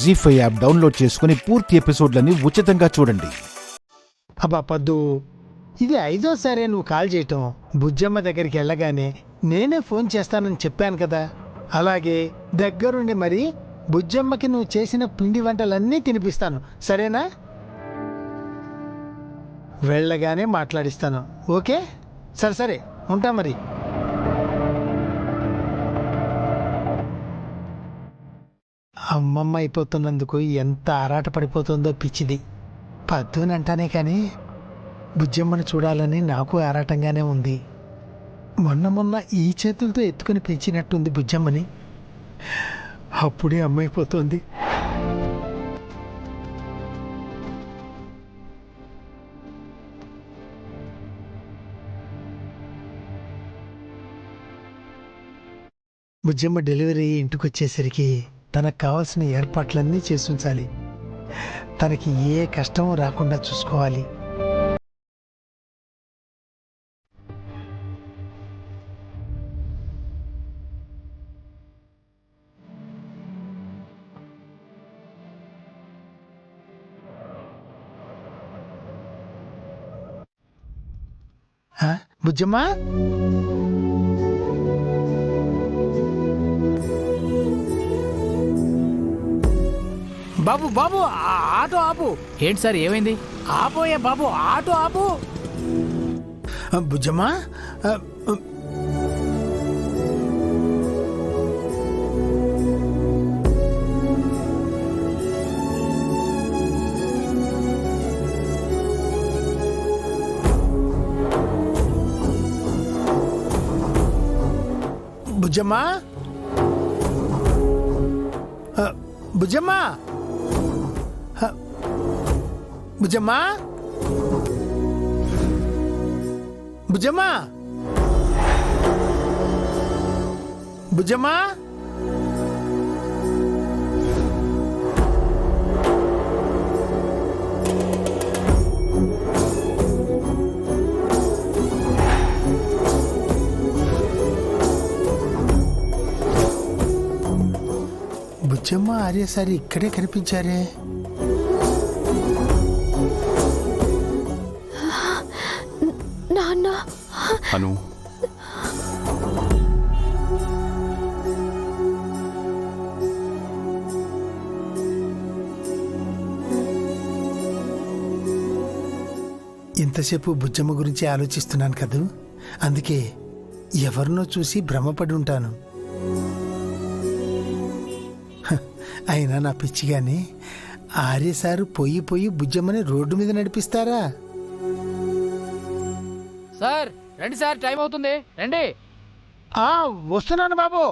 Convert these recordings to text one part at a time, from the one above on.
జీ5 app download చేసుకుని పూర్తి ఎపిసోడ్లని ఉచితంగా చూడండి. అబ్బా పద్దు, ఇది 5వ సారే నువ్వు కాల్ చేయటం. బుజ్జమ్మ దగ్గరికి వెళ్ళగానే నేనే ఫోన్ చేస్తానని చెప్పాను కదా. అలాగే దగ్గరుండి మరి బుజ్జమ్మకి నువ్వు చేసిన పిండి వంటలన్నీ తినిపిస్తాను, సరేనా? వెళ్ళగానే మాట్లాడిస్తాను, ఓకే? సరే సరే, ఉంటా మరి. అమ్మమ్మ అయిపోతున్నందుకు ఎంత ఆరాట పడిపోతుందో పిచ్చిది. పద్దునంటానే కానీ బుజ్జమ్మను చూడాలని నాకు ఆరాటంగానే ఉంది. మొన్న ఈ చేతులతో ఎత్తుకుని పెంచినట్టుంది బుజ్జమ్మని. అప్పుడే అమ్మైపోతుంది. బుజ్జమ్మ డెలివరీ ఇంటికి వచ్చేసరికి తనకు కావాల్సిన ఏర్పాట్లన్నీ చేసి ఉంచాలి. తనకి ఏ కష్టం రాకుండా చూసుకోవాలి. బుజ్జమ్మ, బాబు బాబు ఆటో ఆపు. ఏంటి సార్, ఏమైంది? ఆపోయే బాబు, ఆటో ఆపు. బుజ్జమ్మ, బుజ్జమ్మ, బుజ్జమ్మ, బుజ్జమ్మ, బుజ్జమ్మ, బుజ్జమ్మ, బుజ్జమ్మ ఆర్యసారి ఇక్కడే కనిపించారే. నాన్న, అను, ఇంతసేపు బుజ్జమ్మ గురించి ఆలోచిస్తున్నాను కదూ, అందుకే ఎవరినో చూసి భ్రమపడి ఉంటాను. అయినా నా పిచ్చిగాని ఆర్యసారు పోయి బుజ్జమ్మని రోడ్డు మీద నడిపిస్తారా? సార్ రండి సార్, టైం అవుతుంది, రండి. వస్తున్నాను బాబు.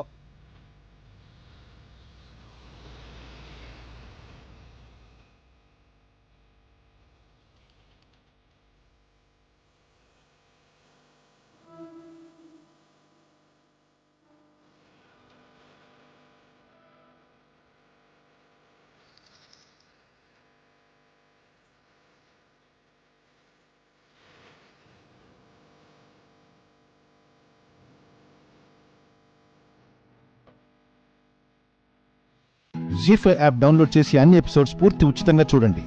జీ5 యాప్ డౌన్లోడ్ చేసి అన్ని ఎపిసోడ్స్ పూర్తి ఉచితంగా చూడండి.